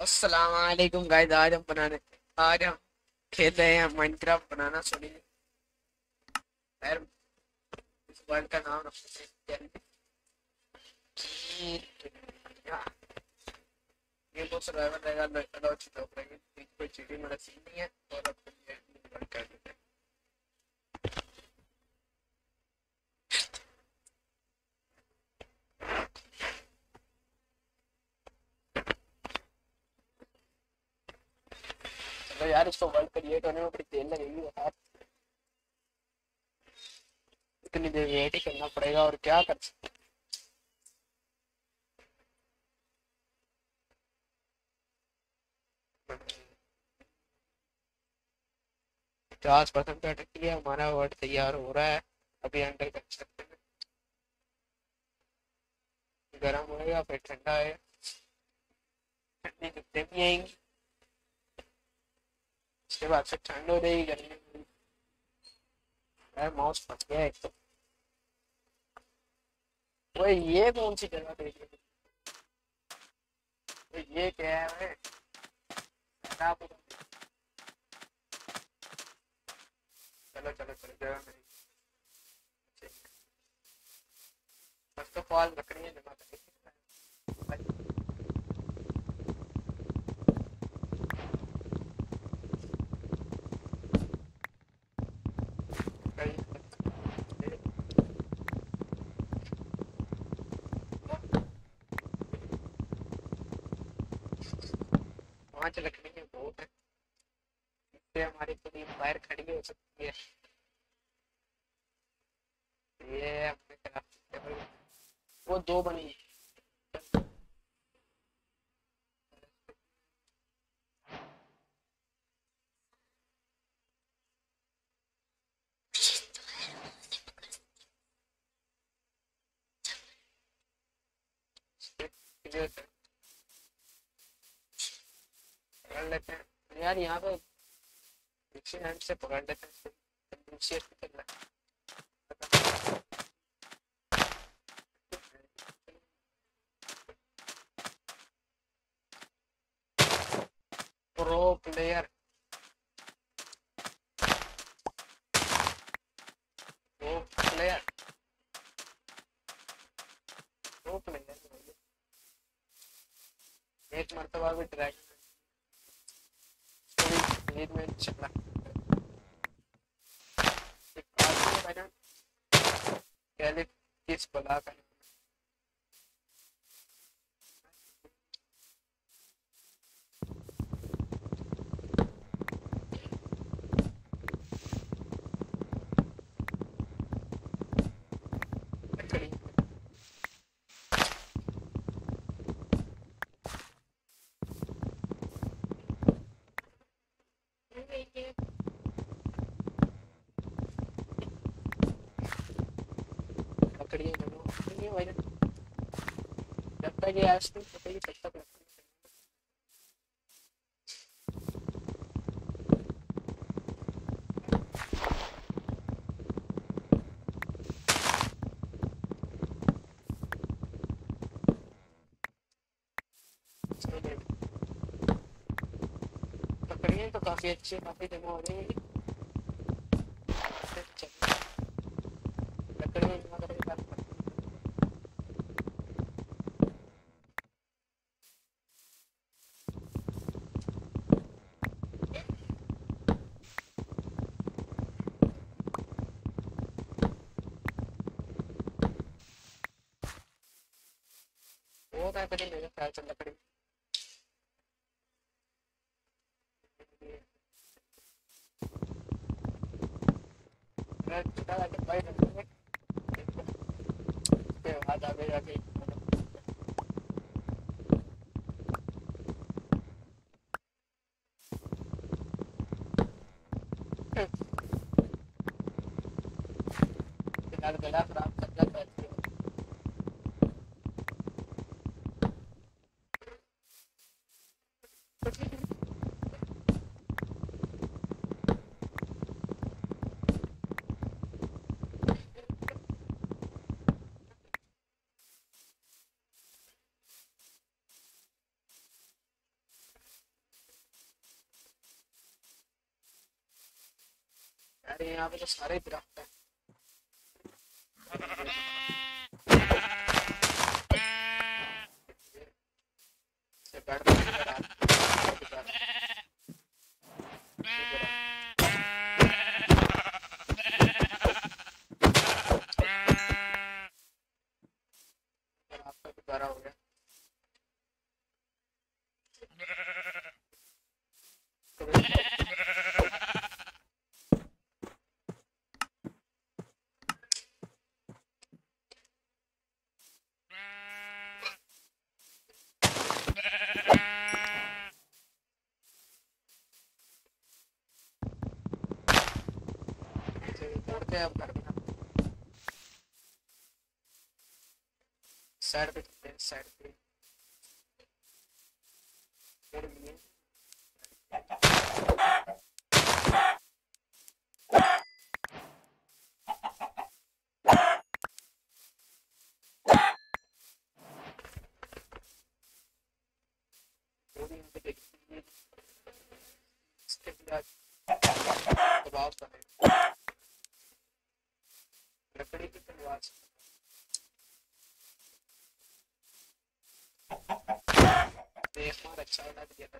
अस्सलाम वालेकुम गाइस। आज हम खेल रहे हैं माइनक्राफ्ट बनाना। सुनिए खैर, इस वर्ल्ड का नाम रखते हैं ये वो सर्वाइवल रहेगा। अलाउ चुका रहेगी, कोई चीटिंग वाला सीन नहीं है। और अब ये वर्क कर देते हैं। चलो यार, इसको वर्ल्ड क्रिएट होने में बड़ी देर लगेगी यार। इतनी देर वेट ही करना पड़ेगा और क्या कर सकते 50% पे अटक गया। हमारा वर्ड तैयार हो रहा है, अभी अंडर कंस्ट्रक्शन है। गर्म होएगा फिर ठंडा है, ठंडी जुत्ते भी आएंगी। उसके बाद से ठंड हो जाएगी, गर्मी। यार माउस फंस गया एक तो। वो ये कौन सी जगह देख रही है? ये क्या है भाई? चलो चलो चलो, जगह मेरी। फर्स्ट ऑफ ऑल लकड़ियाँ जमा करेंगे। पांच लकड़ियाँ बहुत है, इससे हमारी पूरी फायर खड़ी हो सकती है। ये अपने खिलाफ वो दो बनी। पकड़ लेते हैं यार, यहाँ पे पीछे हैंड से पकड़ लेते हैं। दूसरी निकल pro player. Pro player. Pro player. एक मरतबा भी ड्रैगन में चला। कैलिफ किस बला का लकड़ी। लकड़ियाँ दोनों ये भाई, जब तक ये आज तक पता ही तब तक लकड़ी। लकड़ियाँ तो काफी अच्छी, काफी जमा हो रही है। लकड़ियाँ जमा करके काम करते हैं। वो क्या करें मेरे ख्याल से लकड़ी। छोटा जाके भाई रखेंगे, उसके बाद आगे जाके फिलहाल गला खराब कर जाता है। अरे यहाँ पे तो सारे दरख्त हैं। आपका गुजारा हो गया। तोड़ते हैं अब घर में, साइड पे चलते हैं, साइड पे पेड़ भी है। थोड़ी यहाँ पे देखिए, इसके बाद दबाव बने लकड़ी की तलवार से। देखना अच्छा लग गया था।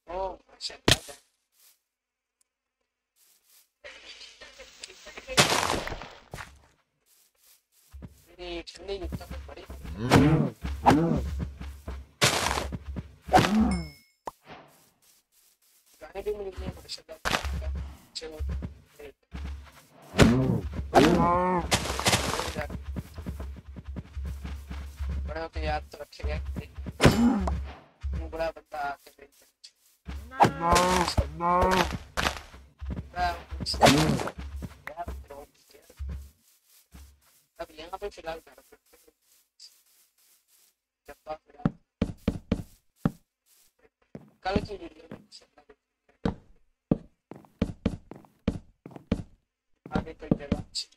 ओ माशाल्लाह, मेरी ठंडी युक्ता में बड़ी गाने भी मिल गए माशाल्लाह। चलो बड़े होके याद तो रखेगा, बड़ा बंदा आके अब यहाँ पे फिलहाल कल की वीडियो में आगे कोई जगह अच्छी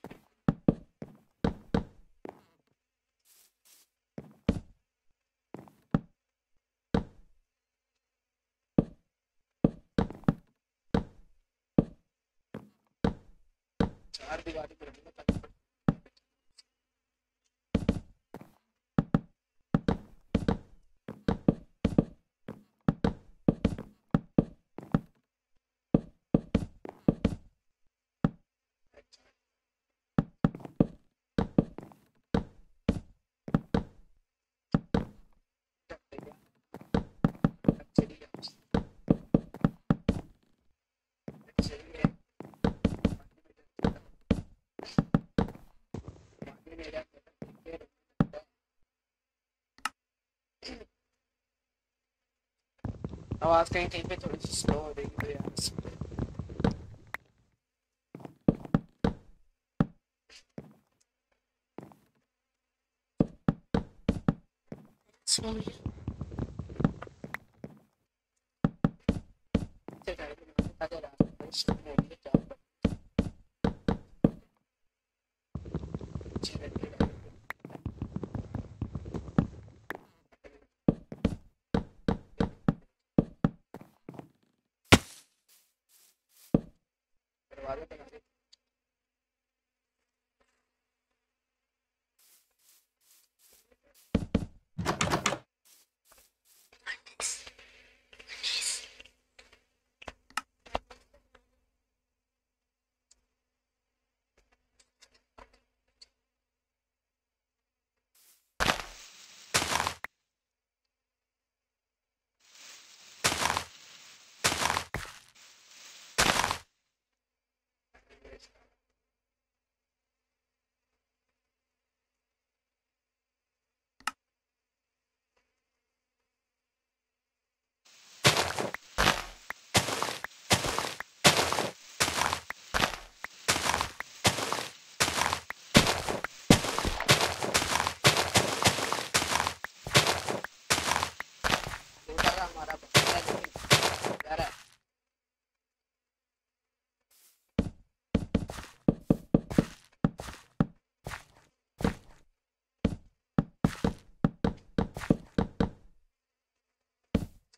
चार दीवारी पर आवाज कहीं कहीं पे थोड़ी सी स्लो हो रही है यार।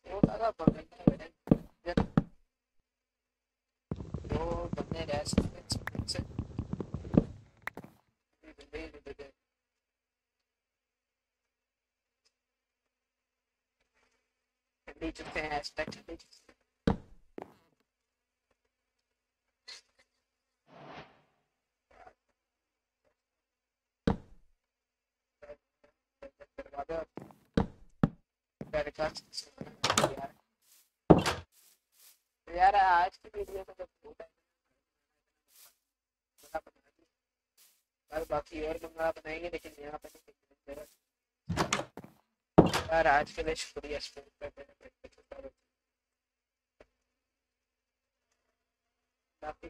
वो दादा से ठंडी चुपते हैं हैशटैग ठंडी चुपते दरवाजा यार यार आज की वीडियो में तो बहुत बाकी और मंगला बनाएंगे लेकिन यहाँ पे नहीं यार आज के लिए शुक्रिया बाकी